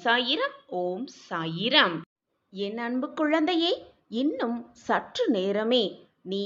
சாயிரம். ஓம் சாயிரம். என் அன்பு குழந்தையே, இன்னும் சற்று நேரமே நீ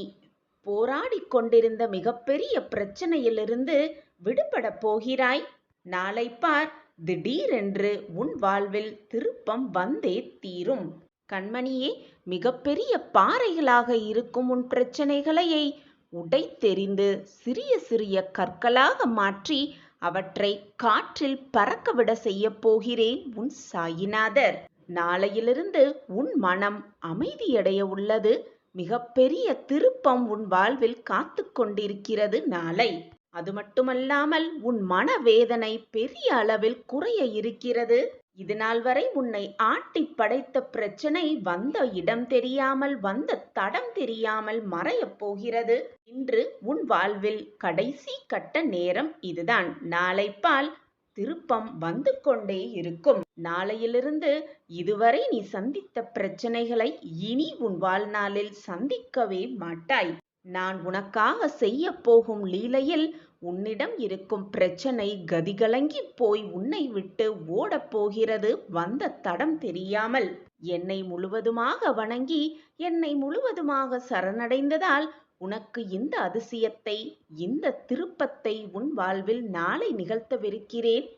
போராடிக் கொண்டிருந்த மிகப்பெரிய பிரச்சனையிலிருந்து விடுபடப் போகிறாய். நாளை பார், திடீரென்று உன் வாழ்வில் திருப்பம் வந்தே தீரும். கண்மணியே, மிகப்பெரிய பாறைகளாக இருக்கும் உன் பிரச்சனைகளையை உடைத்தெறிந்து சிறிய சிறிய கற்களாக மாற்றி அவற்றை காற்றில் பறக்கவிட செய்யப் போகிறேன் உன் சாயிநாதர். நாளையிலிருந்து உன் மனம் அமைதியடைய உள்ளது. மிகப்பெரிய திருப்பம் உன் வாழ்வில் காத்து கொண்டிருக்கிறது நாளை. அது மட்டுமல்லாமல் உன் மனவேதனை பெரிய அளவில் குறைய இருக்கிறது. இதுநாள் வரை உன்னை ஆட்டி படைத்த பிரச்சனை வந்த இடம் தெரியாமல், வந்த தடம் தெரியாமல் மறையப் போகிறது. இன்று உன் வாழ்வில் கடைசி கட்ட நேரம் இதுதான். நாளை பால் திருப்பம் வந்து கொண்டே இருக்கும். நாளையிலிருந்து இதுவரை நீ சந்தித்த பிரச்சனைகளை இனி உன் வாழ்நாளில் சந்திக்கவே மாட்டாய். நான் உனக்காக செய்ய போகும் லீலையில் உன்னிடம் இருக்கும் பிரச்சனை கதிகலங்கி போய் உன்னை விட்டு ஓடப் போகிறது, வந்த தடம் தெரியாமல். என்னை முழுவதுமாக வணங்கி என்னை முழுவதுமாக சரணடைந்ததால் உனக்கு இந்த அதிசயத்தை, இந்த திருப்பத்தை உன் வாழ்வில் நாளை நிகழ்த்தவிருக்கிறேன்.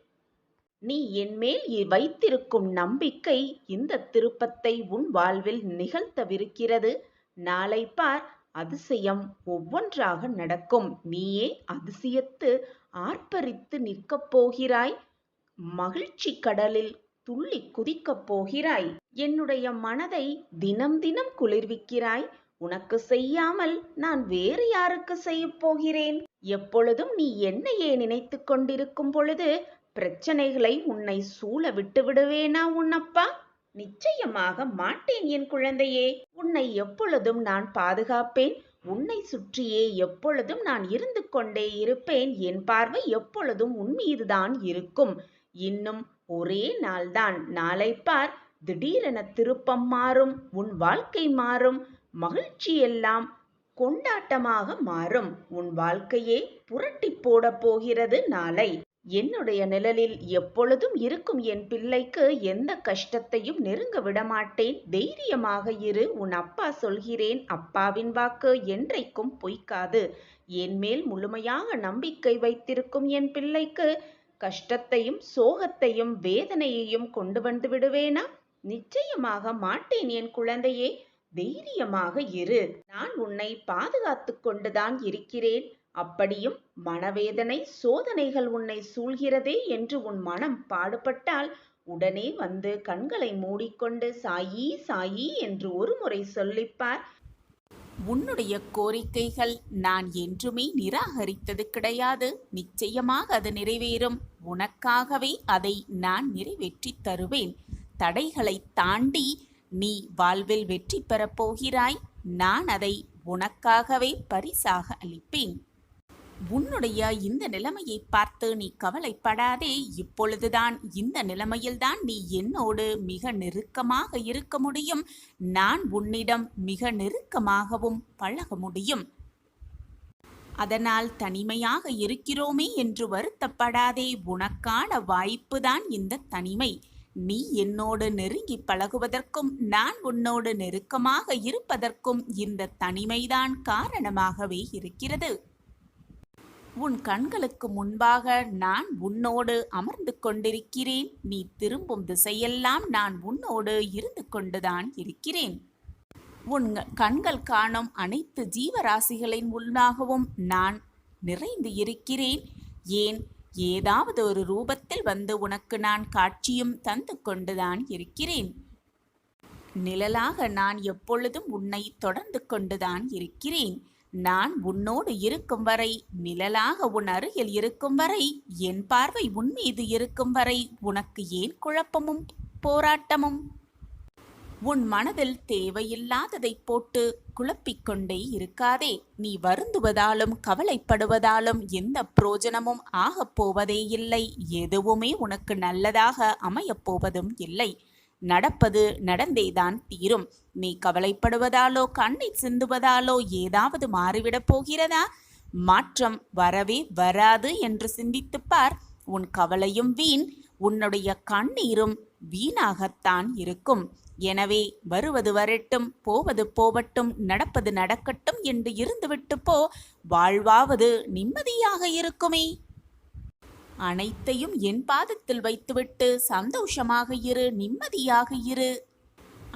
நீ என்மேல் வைத்திருக்கும் நம்பிக்கை இந்த திருப்பத்தை உன் வாழ்வில் நிகழ்த்தவிருக்கிறது. நாளை பார், அதிசயம் ஒவ்வொன்றாக நடக்கும். நீயே அதிசயத்து ஆர்ப்பரித்து நிற்கப் போகிறாய். மகிழ்ச்சி கடலில் துள்ளி குதிக்கப் போகிறாய். என்னுடைய மனதை தினம் தினம் குளிர்விக்கிறாய். உனக்கு செய்யாமல் நான் வேறு யாருக்கு செய்யப் போகிறேன்? எப்பொழுதும் நீ என்னையே நினைத்து கொண்டிருக்கும் பொழுது பிரச்சனைகளை உன்னை சூழ விட்டு விடுவேனா உன் அப்பா? நிச்சயமாக மாட்டேன் என் குழந்தையே. உன்னை எப்பொழுதும் நான் பாதுகாப்பேன். உன்னை சுற்றியே எப்பொழுதும் நான் இருந்து கொண்டே இருப்பேன். என் பார்வை எப்பொழுதும் உன் மீதுதான் இருக்கும். இன்னும் ஒரே நாள்தான். நாளை பார், திடீரென திருப்பம் மாறும். உன் வாழ்க்கை மாறும். மகிழ்ச்சி எல்லாம் கொண்டாட்டமாக மாறும். உன் வாழ்க்கையே புரட்டி போட போகிறது நாளை. என்னுடைய நிழலில் எப்பொழுதும் இருக்கும் என் பிள்ளைக்கு எந்த கஷ்டத்தையும் நெருங்க விடமாட்டேன். தைரியமாக இரு. உன் அப்பா சொல்கிறேன். அப்பாவின் வாக்கு என்றைக்கும் பொய்க்காது. என் மேல் முழுமையாக நம்பிக்கை வைத்திருக்கும் என் பிள்ளைக்கு கஷ்டத்தையும் சோகத்தையும் வேதனையையும் கொண்டு வந்து விடுவேனா? நிச்சயமாக மாட்டேன் என் குழந்தையே. தைரியமாக இரு. நான் உன்னை பாதுகாத்து கொண்டுதான் இருக்கிறேன். அப்படியும் மனவேதனை சோதனைகள் உன்னை சூழ்கிறதே என்று உன் மனம் பாடுபட்டால் உடனே வந்து கண்களை மூடிக்கொண்டு சாயி சாயி என்று ஒரு முறை சொல்லிப்பார். உன்னுடைய கோரிக்கைகள் நான் என்றுமே நிராகரித்தது கிடையாது. நிச்சயமாக அது நிறைவேறும். உனக்காகவே அதை நான் நிறைவேற்றி தருவேன். தடைகளை தாண்டி நீ வாழ்வில் வெற்றி பெறப் போகிறாய். நான் அதை உனக்காகவே பரிசாக அளிப்பேன். உன்னுடைய இந்த நிலைமையை பார்த்து நீ கவலைப்படாதே. இப்பொழுதுதான் இந்த நிலைமையில்தான் நீ என்னோடு மிக நெருக்கமாக இருக்க முடியும். நான் உன்னிடம் மிக நெருக்கமாகவும் பழக முடியும். அதனால் தனிமையாக இருக்கிறோமே என்று வருத்தப்படாதே. உனக்கான வாய்ப்புதான் இந்த தனிமை. நீ என்னோடு நெருங்கி பழகுவதற்கும் நான் உன்னோடு நெருக்கமாக இருப்பதற்கும் இந்த தனிமைதான் காரணமாகவே இருக்கிறது. உன் கண்களுக்கு முன்பாக நான் உன்னோடு அமர்ந்து கொண்டிருக்கிறேன். நீ திரும்பும் திசையெல்லாம் நான் உன்னோடு இருந்து கொண்டுதான் இருக்கிறேன். உன் கண்கள் காணும் அனைத்து ஜீவராசிகளின் உள்ளாகவும் நான் நிறைந்து இருக்கிறேன். ஏன், ஏதாவது ஒரு ரூபத்தில் வந்து உனக்கு நான் காட்சியும் தந்து கொண்டுதான் இருக்கிறேன். நிழலாக நான் எப்பொழுதும் உன்னை தொடர்ந்து கொண்டுதான் இருக்கிறேன். நான் உன்னோடு இருக்கும் வரை, நிழலாக உன் அருகில் இருக்கும் வரை, என் பார்வை உன் மீது இருக்கும் வரை உனக்கு ஏன் குழப்பமும் போராட்டமும்? உன் மனதில் தேவையில்லாததை போட்டு குழப்பிக்கொண்டே இருக்காதே. நீ வருந்துவதாலும் கவலைப்படுவதாலும் எந்த பிரயோஜனமும் ஆகப் போவதே இல்லை. எதுவுமே உனக்கு நல்லதாக அமையப் போவதும் இல்லை. நடப்பது நடந்தேதான் தீரும். நீ கவலைப்படுவதாலோ கண்ணீர் சிந்துவதாலோ ஏதாவது மாறிவிடப் போகிறதா? மாற்றம் வரவே வராது என்று சிந்தித்துப்பார். உன் கவலையும் வீண், உன்னுடைய கண்ணீரும் வீணாகத்தான் இருக்கும். எனவே வருவது வரட்டும், போவது போவட்டும், நடப்பது நடக்கட்டும் என்று இருந்துவிட்டு போ. வாழ்வாவது நிம்மதியாக இருக்குமே. அனைத்தையும் என் பாதத்தில் வைத்துவிட்டு சந்தோஷமாக இரு, நிம்மதியாக இரு.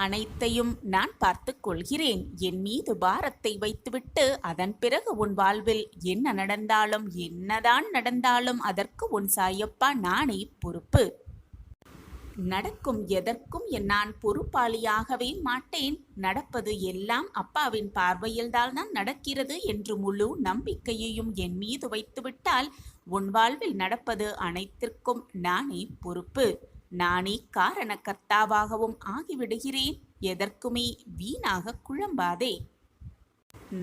அனைத்தையும் நான் பார்த்துக் கொள்கிறேன். என் மீது பாரத்தை வைத்துவிட்டு அதன் பிறகு உன் வாழ்வில் என்ன நடந்தாலும் என்னதான் நடந்தாலும் அதற்கு உன் சாயப்பா நானே பொறுப்பு. நடக்கும் எதற்கும் நான் பொறுப்பாளியாகவே மாட்டேன். நடப்பது எல்லாம் அப்பாவின் பார்வையில்தான் நடக்கிறது என்று முழு நம்பிக்கையையும் என் மீது வைத்துவிட்டால் உன் வாழ்வில் நடப்பது அனைத்திற்கும் நானே பொறுப்பு. நானே காரணக்கர்த்தாவாகவும் ஆகிவிடுகிறேன். எதற்குமே வீணாக குழம்பாதே.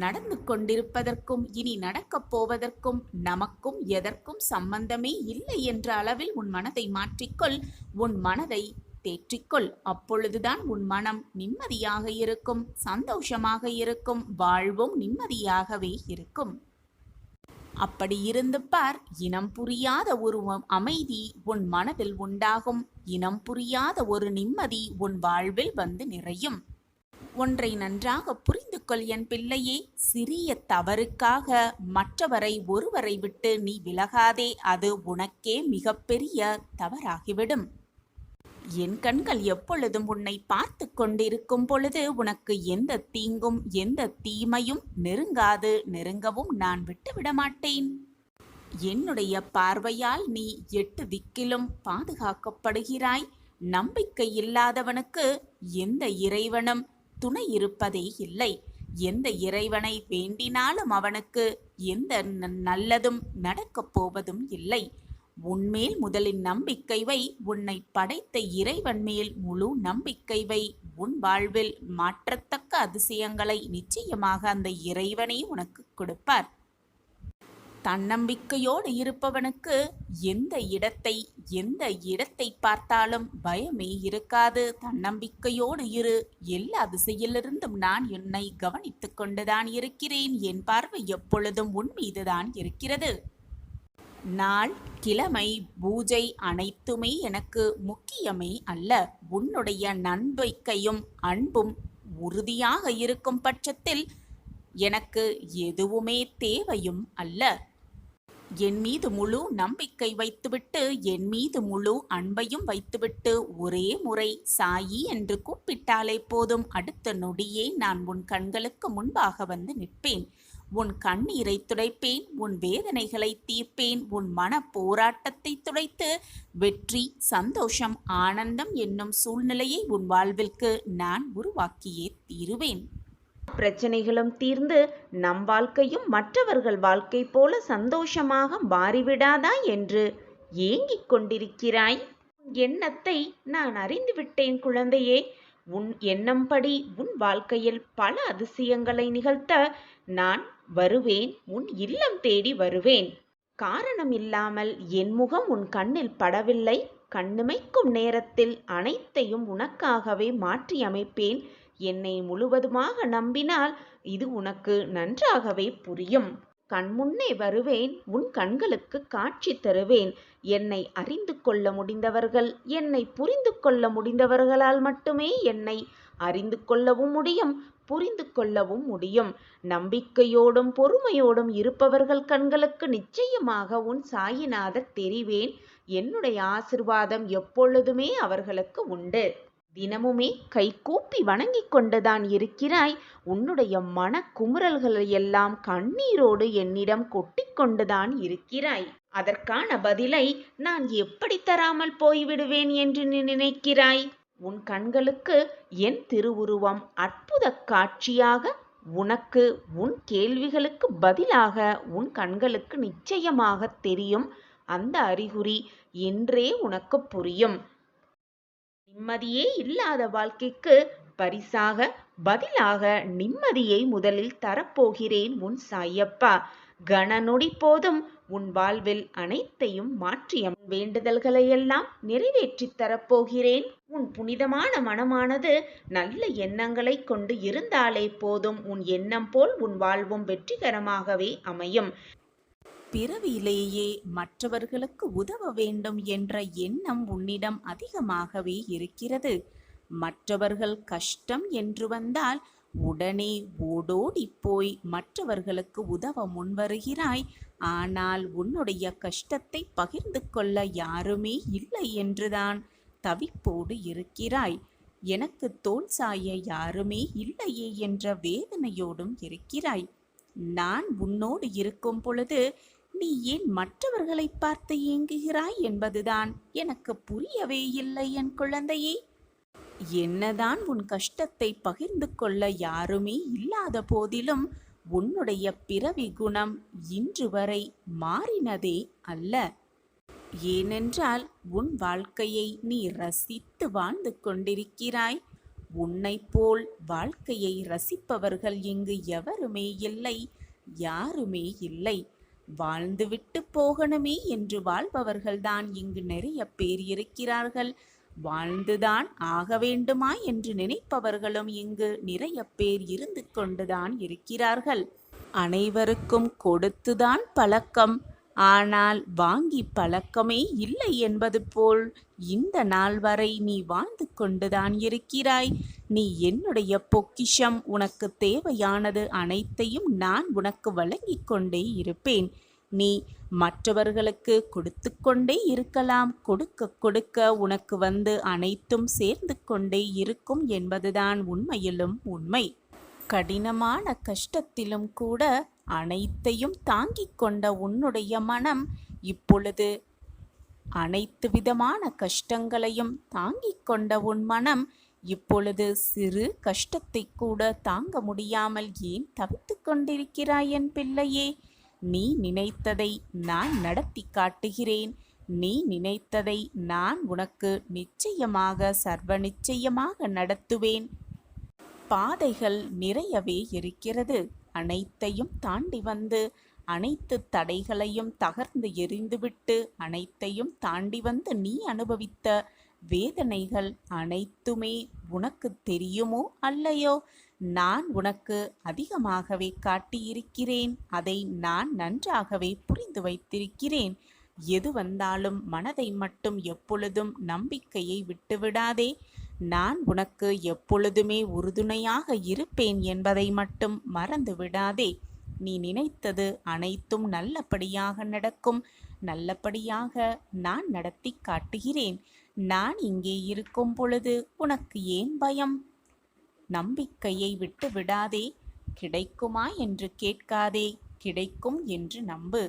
நடந்து கொண்டிருப்பதற்கும் இனி நடக்கப் போவதற்கும் நமக்கும் எதற்கும் சம்பந்தமே இல்லை என்ற அளவில் உன் மனதை மாற்றிக்கொள். உன் மனதை தேற்றிக்கொள். அப்பொழுதுதான் உன் மனம் நிம்மதியாக இருக்கும், சந்தோஷமாக இருக்கும், வாழ்வும் நிம்மதியாகவே இருக்கும். அப்படி இருந்து பார். இனம் புரியாத ஒரு அமைதி உன் மனதில் உண்டாகும். இனம் புரியாத ஒரு நிம்மதி உன் வாழ்வில் வந்து நிறையும். ஒன்றை நன்றாக புரிந்து கொள் என் பிள்ளையே. சிறிய தவறுக்காக மற்றவரை ஒருவரை விட்டு நீ விலகாதே. அது உனக்கே மிகப்பெரிய தவறாகிவிடும். என் கண்கள் எப்பொழுதும் உன்னை பார்த்து கொண்டிருக்கும் பொழுது உனக்கு எந்த தீங்கும் எந்த தீமையும் நெருங்காது. நெருங்கவும் நான் விட்டுவிட மாட்டேன். என்னுடைய பார்வையால் நீ 8 திக்கிலும் பாதுகாக்கப்படுகிறாய். நம்பிக்கை இல்லாதவனுக்கு எந்த இறைவனும் துணை இருப்பதே இல்லை. எந்த இறைவனை வேண்டினாலும் அவனுக்கு எந்த நல்லதும் நடக்கப் போவதும் இல்லை. உன்மேல் முதலில் நம்பிக்கை வை. உன்னை படைத்த இறைவன் மேல் முழு நம்பிக்கை வை. உன் வாழ்வில் மாற்றத்தக்க அதிசயங்களை நிச்சயமாக அந்த இறைவனே உனக்கு கொடுப்பார். தன்னம்பிக்கையோடு இருப்பவனுக்கு எந்த இடத்தை பார்த்தாலும் பயமே இருக்காது. தன்னம்பிக்கையோடு இரு. எல்லா திசையிலிருந்தும் நான் என்னை கவனித்துக் கொண்டுதான் இருக்கிறேன். என் பார்வை எப்பொழுதும் உன் மீதுதான் இருக்கிறது. நாள், கிழமை, பூஜை அனைத்துமே எனக்கு முக்கியமே அல்ல. உன்னுடைய நம்பிக்கையும் அன்பும் உறுதியாக இருக்கும் பட்சத்தில் எனக்கு எதுவுமே தேவையும் அல்ல. என் மீது முழு நம்பிக்கை வைத்துவிட்டு என் மீது முழு அன்பையும் வைத்துவிட்டு ஒரே முறை சாயி என்று கூப்பிட்டாலே போதும். அடுத்த நொடியே நான் உன் கண்களுக்கு முன்பாக வந்து நிற்பேன். உன் கண்ணீரை துடைப்பேன். உன் வேதனைகளை தீர்ப்பேன். உன் மன போராட்டத்தை துடைத்து வெற்றி, சந்தோஷம், ஆனந்தம் என்னும் சூழ்நிலையை உன் வாழ்விற்கு நான் உருவாக்கியே தீருவேன். பிரச்சனைகளும் தீர்ந்து நம் வாழ்க்கையும் மற்றவர்கள் வாழ்க்கை போல சந்தோஷமாக மாறிவிடாதா என்று ஏங்கிக் கொண்டிருக்கிறாய். உன் எண்ணத்தை நான் அறிந்துவிட்டேன் குழந்தையே. உன் எண்ணம்படி உன் வாழ்க்கையில் பல அதிசயங்களை நிகழ்த்த நான் வருவேன். உன் இல்லம் தேடி வருவேன். காரணம் இல்லாமல் என் முகம் உன் கண்ணில் படவில்லை. கண்ணிமைக்கும் நேரத்தில் அனைத்தையும் உனக்காகவே மாற்றி அமைப்பேன். என்னை முழுவதுமாக நம்பினால் இது உனக்கு நன்றாகவே புரியும். கண்முன்னே வருவேன். உன் கண்களுக்கு காட்சி தருவேன். என்னை அறிந்து கொள்ள முடிந்தவர்கள், என்னை புரிந்து கொள்ள முடிந்தவர்களால் மட்டுமே என்னை அறிந்து கொள்ளவும் முடியும், புரிந்து கொள்ளவும் முடியும். நம்பிக்கையோடும் பொறுமையோடும் இருப்பவர்கள் கண்களுக்கு நிச்சயமாக உன் சாயிநாதர் தெரிவேன். என்னுடைய ஆசிர்வாதம் எப்பொழுதுமே அவர்களுக்கு உண்டு. தினமுமே கைகூப்பி வணங்கிக் கொண்டுதான் இருக்கிறாய். உன்னுடைய மன குமுறல்களை எல்லாம் கண்ணீரோடு என்னிடம் கொட்டிக்கொண்டுதான் இருக்கிறாய். அதற்கான பதிலை நான் எப்படி தராமல் போய்விடுவேன் என்று நினைக்கிறாய்? உன் கண்களுக்கு என் திருவுருவம் அற்புத காட்சியாக உனக்கு உன் கேள்விகளுக்கு பதிலாக உன் கண்களுக்கு நிச்சயமாக தெரியும். அந்த அறிகுறி என்றே உனக்கு புரியும். நிம்மதியே இல்லாத வாழ்க்கைக்கு பரிசாக பதிலாக நிம்மதியை முதலில் தரப்போகிறேன் உன் சாயப்பா. கணநொடி போதும் உன் வாழ்வில் அனைத்தையும் மாற்றிய வேண்டுதல்களையெல்லாம் நிறைவேற்றித் தரப்போகிறேன். உன் புனிதமான மனமானது நல்ல எண்ணங்களை கொண்டு இருந்தாலே போதும். உன் எண்ணம் போல் உன் வாழ்வும் வெற்றிகரமாகவே அமையும். பிறவியிலேயே மற்றவர்களுக்கு உதவ வேண்டும் என்ற எண்ணம் உன்னிடம் அதிகமாகவே இருக்கிறது. மற்றவர்கள் கஷ்டம் என்று வந்தால் உடனே ஓடோடி போய் மற்றவர்களுக்கு உதவ முன்வருகிறாய். ஆனால் உன்னுடைய கஷ்டத்தை பகிர்ந்து கொள்ள யாருமே இல்லை என்றுதான் தவிப்போடு இருக்கிறாய். எனக்கு தோள் சாய யாருமே இல்லையே என்ற வேதனையோடும் இருக்கிறாய். நான் உன்னோடு இருக்கும் பொழுது நீ ஏன் மற்றவர்களை பார்த்து ஏங்குகிறாய் என்பதுதான் எனக்கு புரியவே இல்லை என் குழந்தையே. என்னதான் உன் கஷ்டத்தை பகிர்ந்து கொள்ள யாருமே இல்லாத போதிலும் உன்னுடைய பிறவி குணம் இன்று வரை மாறினதே அல்ல. ஏனென்றால் உன் வாழ்க்கையை நீ ரசித்து வாழ்ந்து கொண்டிருக்கிறாய். உன்னை போல் வாழ்க்கையை ரசிப்பவர்கள் இங்கு எவருமே இல்லை, யாருமே இல்லை. வாழ்ந்துவிட்டு போகணுமே என்று வாழ்பவர்கள்தான் இங்கு நிறைய பேர் இருக்கிறார்கள். வாழ்ந்துதான் ஆக வேண்டுமா என்று நினைப்பவர்களும் இங்கு நிறைய பேர் இருந்து கொண்டுதான் இருக்கிறார்கள். அனைவருக்கும் கொடுத்துதான் பழக்கம், ஆனால் வாங்கி பழக்கமே இல்லை என்பது போல் இந்த நாள் வரை நீ வாழ்ந்து கொண்டுதான் இருக்கிறாய். நீ என்னுடைய பொக்கிஷம். உனக்கு தேவையானது அனைத்தையும் நான் உனக்கு வழங்கிக் கொண்டே இருப்பேன். நீ மற்றவர்களுக்கு கொடுத்து கொண்டே இருக்கலாம். கொடுக்க கொடுக்க உனக்கு வந்து அனைத்தும் சேர்ந்து கொண்டே இருக்கும் என்பதுதான் உண்மையிலும் உண்மை. கடினமான கஷ்டத்திலும் கூட அனைத்தையும் தாங்கிக் கொண்ட உன்னுடைய மனம் இப்பொழுது அனைத்து விதமான கஷ்டங்களையும் தாங்கிக் கொண்ட உன் மனம் இப்பொழுது சிறு கஷ்டத்தை கூட தாங்க முடியாமல் ஏன் தவித்து கொண்டிருக்கிறாய் என் பிள்ளையே? நீ நினைத்ததை நான் நடத்தி காட்டுகிறேன். நீ நினைத்ததை நான் உனக்கு நிச்சயமாக சர்வ நிச்சயமாக நடத்துவேன். பாதைகள் நிறையவே இருக்கிறது. அனைத்தையும் தாண்டி வந்து அனைத்து தடைகளையும் தகர்ந்து எறிந்துவிட்டு அனைத்தையும் தாண்டி வந்து நீ அனுபவித்த வேதனைகள் அனைத்துமே உனக்கு தெரியுமோ அல்லையோ, நான் உனக்கு அதிகமாகவே காட்டியிருக்கிறேன். அதை நான் நன்றாகவே புரிந்து வைத்திருக்கிறேன். எது வந்தாலும் மனதை மட்டும் எப்பொழுதும் நம்பிக்கையை விட்டுவிடாதே. நான் உனக்கு எப்பொழுதுமே உறுதுணையாக இருப்பேன் என்பதை மட்டும் மறந்து விடாதே. நீ நினைத்தது அனைத்தும் நல்லபடியாக நடக்கும். நல்லபடியாக நான் நடத்தி காட்டுகிறேன். நான் இங்கே இருக்கும் பொழுது உனக்கு ஏன் பயம்? நம்பிக்கையை விட்டு விடாதே. கிடைக்குமா என்று கேட்காதே, கிடைக்கும் என்று நம்பு.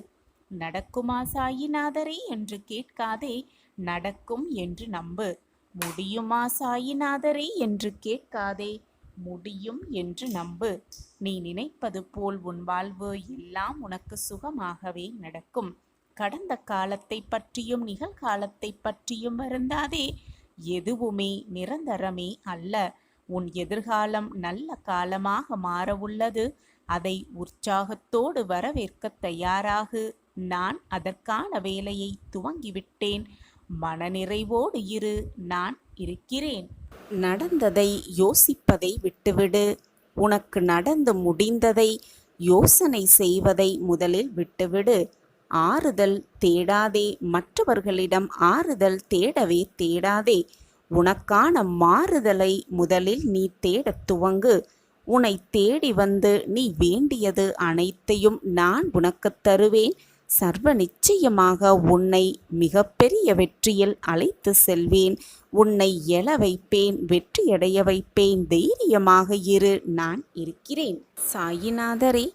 நடக்குமா சாயிநாதரே என்று கேட்காதே, நடக்கும் என்று நம்பு. முடியுமா சாயிநாதரே என்று கேட்காதே, முடியும் என்று நம்பு. நீ நினைப்பது போல் உன் வாழ்வு எல்லாம் உனக்கு சுகமாகவே நடக்கும். கடந்த காலத்தை பற்றியும் நிகழ்காலத்தை பற்றியும் வருந்தாதே. எதுவுமே நிரந்தரமே அல்ல. உன் எதிர்காலம் நல்ல காலமாக மாற உள்ளது. அதை உற்சாகத்தோடு வரவேற்க தயாராகு. நான் அதற்கான வேலையை துவங்கிவிட்டேன். மனநிறைவோடு இரு, நான் இருக்கிறேன். நடந்ததை யோசிப்பதை விட்டுவிடு. உனக்கு நடந்து முடிந்ததை யோசனை செய்வதை முதலில் விட்டுவிடு. ஆறுதல் தேடாதே. மற்றவர்களிடம் ஆறுதல் தேடவே தேடாதே. உனக்கான மாறுதலை முதலில் நீ தேடத் துவங்கு. உன்னை தேடி வந்து நீ வேண்டியது அனைத்தையும் நான் உனக்கு தருவேன். சர்வ நிச்சயமாக உன்னை மிகப்பெரிய வெற்றியில் அழைத்து செல்வேன். உன்னை எழ வைப்பேன், வெற்றியடைய வைப்பேன். தைரியமாக இரு, நான் இருக்கிறேன். சாயிநாதரே,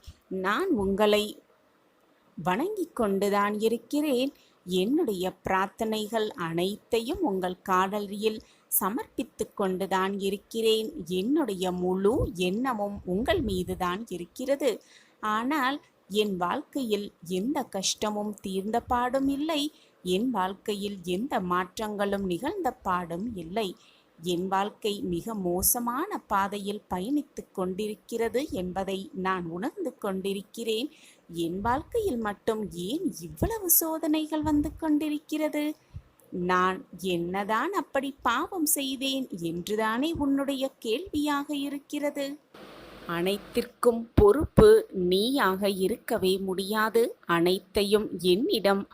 நான் உங்களை வணங்கிக் கொண்டுதான் இருக்கிறேன். என்னுடைய பிரார்த்தனைகள் அனைத்தையும் உங்கள் காலடியில் சமர்ப்பித்து கொண்டுதான் இருக்கிறேன். என்னுடைய முழு எண்ணமும் உங்கள் மீதுதான் இருக்கிறது. ஆனால் என் வாழ்க்கையில் எந்த கஷ்டமும் தீர்ந்த பாடும் இல்லை. என் வாழ்க்கையில் எந்த மாற்றங்களும் நிகழ்ந்த பாடும் இல்லை. என் வாழ்க்கை மிக மோசமான பாதையில் பயணித்து கொண்டிருக்கிறது என்பதை நான் உணர்ந்து கொண்டிருக்கிறேன். என் வாழ்க்கையில் மட்டும் ஏன் இவ்வளவு சோதனைகள் வந்து கொண்டிருக்கிறது? நான் என்னதான் அப்படி பாவம் செய்தேன் என்றுதானே உன்னுடைய கேள்வியாக இருக்கிறது. அனைத்திற்கும் பொறுப்பு நீயாக இருக்கவே முடியாது. அனைத்தையும் என்னிடம்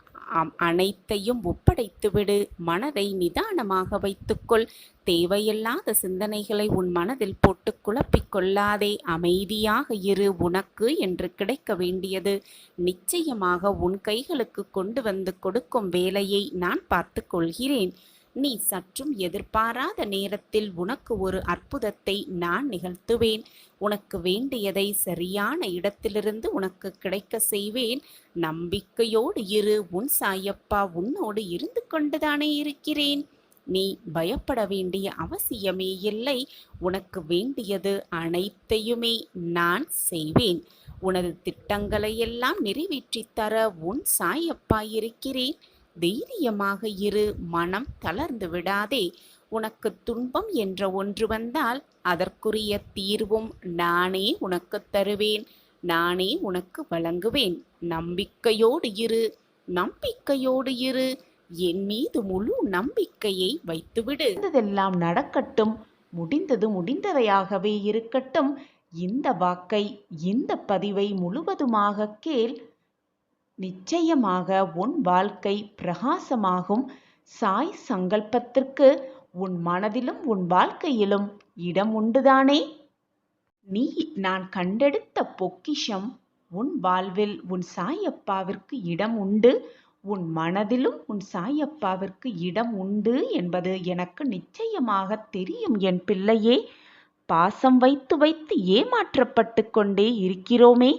அனைத்தையும் ஒப்படைத்துவிடு. மனதை நிதானமாக வைத்துக்கொள். தேவையில்லாத சிந்தனைகளை உன் மனதில் போட்டு குழப்பிக் கொள்ளாதே. அமைதியாக இரு. உனக்கு என்று கிடைக்க வேண்டியது நிச்சயமாக உன் கைகளுக்கு கொண்டு வந்து கொடுக்கும் வேலையை நான் பார்த்து கொள்கிறேன். நீ சற்றும் எதிர்பாராத நேரத்தில் உனக்கு ஒரு அற்புதத்தை நான் நிகழ்த்துவேன். உனக்கு வேண்டியதை சரியான இடத்திலிருந்து உனக்கு கிடைக்க செய்வேன். நம்பிக்கையோடு இரு. உன் சாயப்பா உன்னோடு இருந்து கொண்டுதானே இருக்கிறேன். நீ பயப்பட வேண்டிய அவசியமே இல்லை. உனக்கு வேண்டியது அனைத்தையுமே நான் செய்வேன். உனது திட்டங்களையெல்லாம் நிறைவேற்றித் தர உன் சாயப்பா இருக்கிறேன். தைரியமாக இரு. மனம் தளர்ந்து விடாதே. உனக்கு துன்பம் என்ற ஒன்று வந்தால் அதற்குரிய தீர்வும் நானே உனக்கு தருவேன். நானே உனக்கு வழங்குவேன். நம்பிக்கையோடு இரு. நம்பிக்கையோடு இரு. என் மீது முழு நம்பிக்கையை வைத்துவிடு. நடந்ததெல்லாம் நடக்கட்டும். முடிந்தது முடிந்தவையாகவே இருக்கட்டும். இந்த வாக்கை, இந்த பதிவை முழுவதுமாக கேள். நிச்சயமாக உன் வாழ்க்கை பிரகாசமாகும். சாய் சங்கல்பத்திற்கு உன் மனதிலும் உன் வாழ்க்கையிலும் இடம் உண்டுதானே? நீ நான் கண்டெடுத்த பொக்கிஷம். உன் வாழ்வில் உன் சாயப்பாவிற்கு இடம் உண்டு. உன் மனதிலும் உன் சாயப்பாவிற்கு இடம் உண்டு என்பது எனக்கு நிச்சயமாக தெரியும் என் பிள்ளையே. பாசம் வைத்து வைத்து ஏமாற்றப்பட்டு கொண்டே இருக்கிறோமே,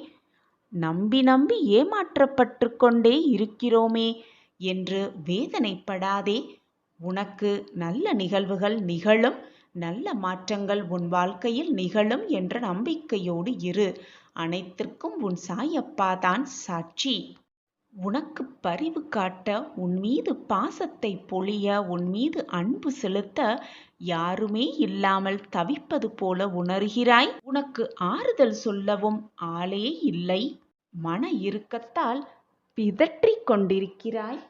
நம்பி நம்பி ஏமாற்றப்பட்டு கொண்டே இருக்கிறோமே என்று வேதனைப்படாதே. உனக்கு நல்ல நிகழ்வுகள் நிகழும். நல்ல மாற்றங்கள் உன் வாழ்க்கையில் நிகழும் என்ற நம்பிக்கையோடு இரு. அனைத்திற்கும் உன் சாயப்பா தான் சாட்சி. உனக்கு பரிவு காட்ட, உன் மீது பாசத்தை பொழிய, உன் மீது அன்பு செலுத்த யாருமே இல்லாமல் தவிப்பது போல உணர்கிறாய். உனக்கு ஆறுதல் சொல்லவும் ஆளே இல்லை. மன இறுக்கத்தால் பிதற்றிக் கொண்டிருக்கிறாய்.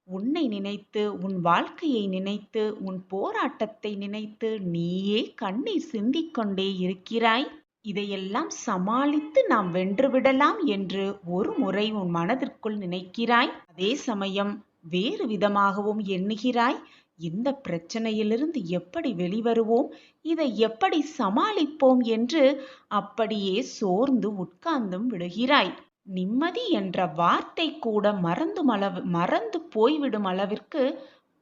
உன்னை நினைத்து, உன் வாழ்க்கையை நினைத்து, உன் போராட்டத்தை நினைத்து நீயே கண்ணீர் சிந்திக் கொண்டே இருக்கிறாய். இதையெல்லாம் சமாளித்து நாம் வென்றுவிடலாம் என்று ஒரு முறை உன் மனதிற்குள் நினைக்கிறாய். அதே சமயம் வேறு விதமாகவும் எண்ணுகிறாய். இந்த பிரச்சனையிலிருந்து எப்படி வெளிவருவோம், இதை எப்படி சமாளிப்போம் என்று அப்படியே சோர்ந்து உட்கார்ந்தும் விடுகிறாய். நிம்மதி என்ற வார்த்தை கூட மறந்து போய்விடும் அளவிற்கு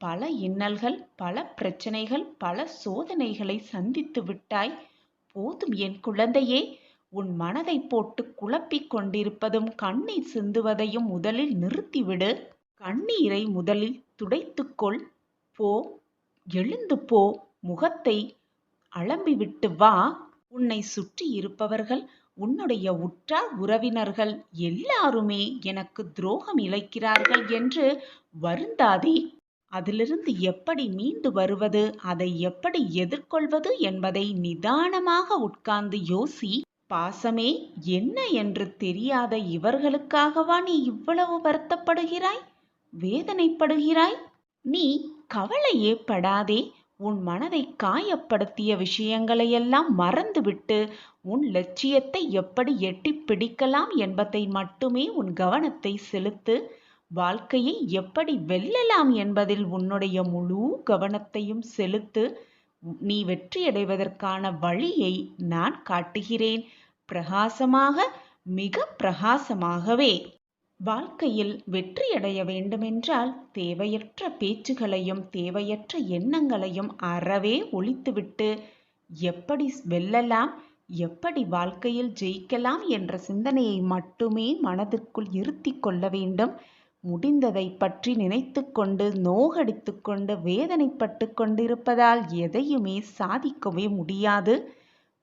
பல இன்னல்கள், பல பிரச்சனைகள், பல சோதனைகளை சந்தித்து விட்டாய். போதும் என் குழந்தையே. உன் மனதை போட்டு குழப்பிக் கொண்டிருப்பதும் கண்ணீர் சிந்துவதையும் முதலில் நிறுத்திவிடு. கண்ணீரை முதலில் துடைத்துக்கொள். போ, எழுந்து போ. முகத்தை அலம்பிவிட்டு வா. உன்னை சுற்றி இருப்பவர்கள், உன்னுடைய உற்றார் உறவினர்கள் எல்லாருமே எனக்கு துரோகம் இழைக்கிறார்கள் என்று வருந்தாதே. அதிலிருந்து எப்படி மீண்டு வருவது, அதை எப்படி எதிர்கொள்வது என்பதை நிதானமாக உட்கார்ந்து யோசி. பாசமே என்ன என்று தெரியாத இவர்களுக்காகவா நீ இவ்வளவு வருத்தப்படுகிறாய், வேதனைப்படுகிறாய்? நீ கவலையே படாதே. உன் மனதை காயப்படுத்திய விஷயங்களையெல்லாம் மறந்துவிட்டு உன் லட்சியத்தை எப்படி எட்டி பிடிக்கலாம் என்பதை மட்டுமே உன் கவனத்தை செலுத்து. வாழ்க்கையை எப்படி வெல்லலாம் என்பதில் உன்னுடைய முழு கவனத்தையும் செலுத்து. நீ வெற்றியடைவதற்கான வழியை நான் காட்டுகிறேன். பிரகாசமாக, மிக பிரகாசமாகவே. வாழ்க்கையில் வெற்றியடைய வேண்டுமென்றால் தேவையற்ற பேச்சுகளையும் தேவையற்ற எண்ணங்களையும் அறவே ஒழித்துவிட்டு எப்படி வெல்லலாம், எப்படி வாழ்க்கையில் ஜெயிக்கலாம் என்ற சிந்தனையை மட்டுமே மனதிற்குள் இருத்தி கொள்ள வேண்டும். முடிந்ததை பற்றி நினைத்து கொண்டு நோகடித்து கொண்டு வேதனைப்பட்டு கொண்டிருப்பதால் எதையுமே சாதிக்கவே முடியாது.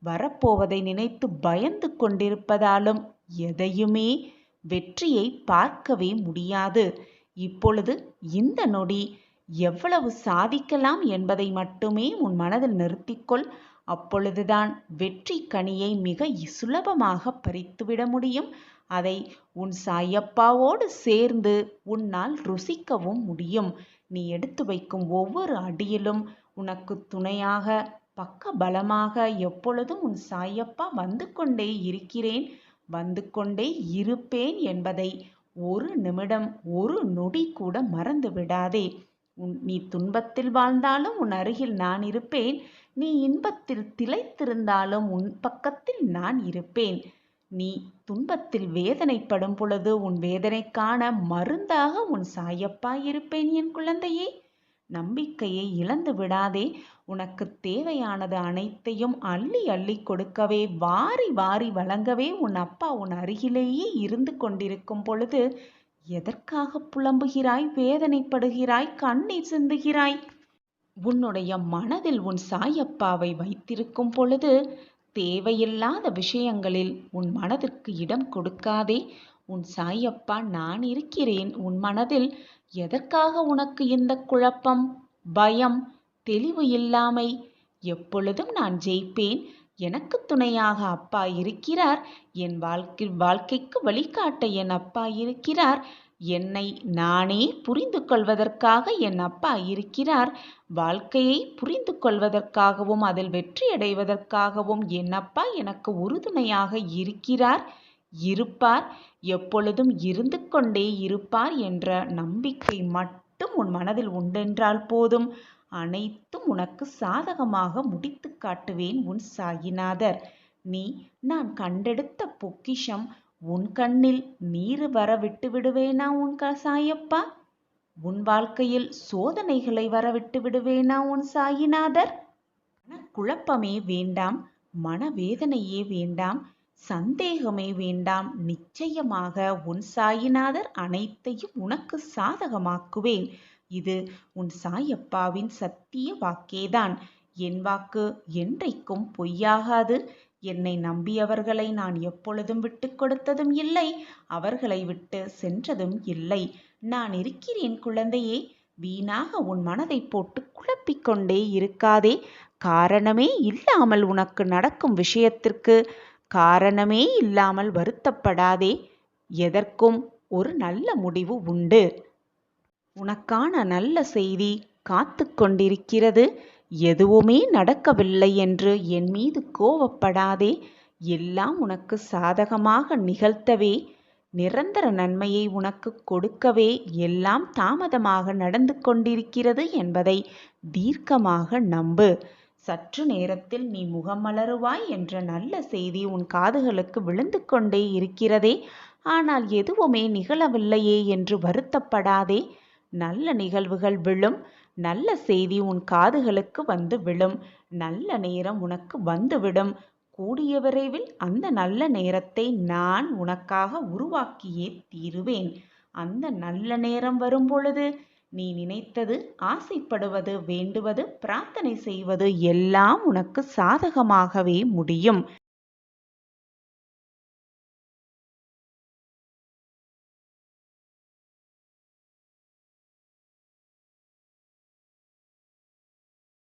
வரப்போவதை நினைத்து பயந்து கொண்டிருப்பதாலும் எதையுமே வெற்றியை பார்க்கவே முடியாது. இப்பொழுது இந்த நொடி எவ்வளவு சாதிக்கலாம் என்பதை மட்டுமே உன் மனதில் நிறுத்திக்கொள். அப்பொழுதுதான் வெற்றி கனியை மிக சுலபமாக பறித்துவிட முடியும். அதை உன் சாயப்பாவோடு சேர்ந்து உன்னால் ருசிக்கவும் முடியும். நீ எடுத்து வைக்கும் ஒவ்வொரு அடியிலும் உனக்கு துணையாக பக்க பலமாக எப்பொழுதும் உன் சாயப்பா வந்து கொண்டே இருக்கிறேன், வந்து கொண்டே இருப்பேன் என்பதை ஒரு நிமிடம் ஒரு நொடி கூட மறந்து விடாதே. நீ துன்பத்தில் வாழ்ந்தாலும் உன் அருகில் நான் இருப்பேன், நீ இன்பத்தில் திளைத்திருந்தாலும் உன் பக்கத்தில் நான் இருப்பேன். நீ துன்பத்தில் வேதனைப்படும் பொழுது உன் வேதனைக்கான மருந்தாக உன் சாயப்பா இருப்பேன் என் குழந்தையே. நம்பிக்கையை இழந்து விடாதே. உனக்கு தேவையானது அனைத்தையும் அள்ளி அள்ளி கொடுக்கவே, வாரி வாரி வழங்கவே உன் அப்பா உன் அருகிலேயே இருந்து கொண்டிருக்கும் பொழுது எதற்காக புலம்புகிறாய், வேதனைப்படுகிறாய், கண்ணீர் சிந்துகிறாய்? உன்னுடைய மனதில் உன் சாயப்பாவை வைத்திருக்கும் பொழுது தேவையில்லாத விஷயங்களில் உன் மனதிற்கு இடம் கொடுக்காதே. உன் சாயப்பா நான் இருக்கிறேன் உன் மனதில். எதற்காக உனக்கு இந்த குழப்பம், பயம், தெளிவு இல்லாமை? எப்பொழுதும் நான் ஜெயிப்பேன். எனக்கு துணையாக அப்பா இருக்கிறார். என் வாழ்க்கைக்கு வழிகாட்ட என் அப்பா இருக்கிறார். என்னை நானே புரிந்து கொள்வதற்காக என் அப்பா இருக்கிறார். வாழ்க்கையை புரிந்து கொள்வதற்காகவும் அதில் வெற்றியடைவதற்காகவும் என் அப்பா எனக்கு உறுதுணையாக இருக்கிறார், இருப்பார், எப்பொழுதும் இருந்து கொண்டே இருப்பார் என்ற நம்பிக்கை மட்டும் உன் மனதில் உண்டென்றால் போதும். அனைத்தும் உனக்கு சாதகமாக முடித்து காட்டுவேன் உன் சாயிநாதர். நீ நான் கண்டெடுத்த பொக்கிஷம். உன் கண்ணில் நீர் வர விட்டு விடுவேனா உன் சாயப்பா? உன் வாழ்க்கையில் சோதனைகளை வரவிட்டு விடுவேனா உன் சாயிநாதர்? குழப்பமே வேண்டாம், மனவேதனையே வேண்டாம், சந்தேகமே வேண்டாம். நிச்சயமாக உன் சாயிநாதர் அனைத்தையும் உனக்கு சாதகமாக்குவேன். இது உன் சாயப்பாவின் சத்திய வாக்கேதான். என் வாக்கு என்றைக்கும் பொய்யாகாது. என்னை நம்பியவர்களை நான் எப்பொழுதும் விட்டு கொடுத்ததும் இல்லை, அவர்களை விட்டு சென்றதும் இல்லை. நான் இருக்கிறேன் குழந்தையே. வீணாக உன் மனதை போட்டு குழப்பிக்கொண்டே இருக்காதே. காரணமே இல்லாமல் உனக்கு நடக்கும் விஷயத்திற்கு காரணமே இல்லாமல் வருத்தப்படாதே. எதற்கும் ஒரு நல்ல முடிவு உண்டு. உனக்கான நல்ல செய்தி காத்து கொண்டிருக்கிறது. எதுவுமே நடக்கவில்லை என்று என் மீது கோபப்படாதே. எல்லாம் உனக்கு சாதகமாக நிகழ்த்தவே, நிரந்தர நன்மையை உனக்கு கொடுக்கவே எல்லாம் தாமதமாக நடந்து கொண்டிருக்கிறது என்பதை தீர்க்கமாக நம்பு. சற்று நேரத்தில் நீ முகமலருவாய் என்ற நல்ல செய்தி உன் காதுகளுக்கு விழுந்து கொண்டே இருக்கிறதே. ஆனால் எதுவுமே நிகழவில்லையே என்று வருத்தப்படாதே. நல்ல நிகழ்வுகள் விழும். நல்ல செய்தி உன் காதுகளுக்கு வந்து விழும். நல்ல நேரம் உனக்கு வந்துவிடும். கூடிய விரைவில் அந்த நல்ல நேரத்தை நான் உனக்காக உருவாக்கியே தீருவேன். அந்த நல்ல நேரம் வரும் பொழுது நீ நினைத்தது, ஆசைப்படுவது, வேண்டுவது, பிரார்த்தனை செய்வது எல்லாம் உனக்கு சாதகமாகவே முடியும்.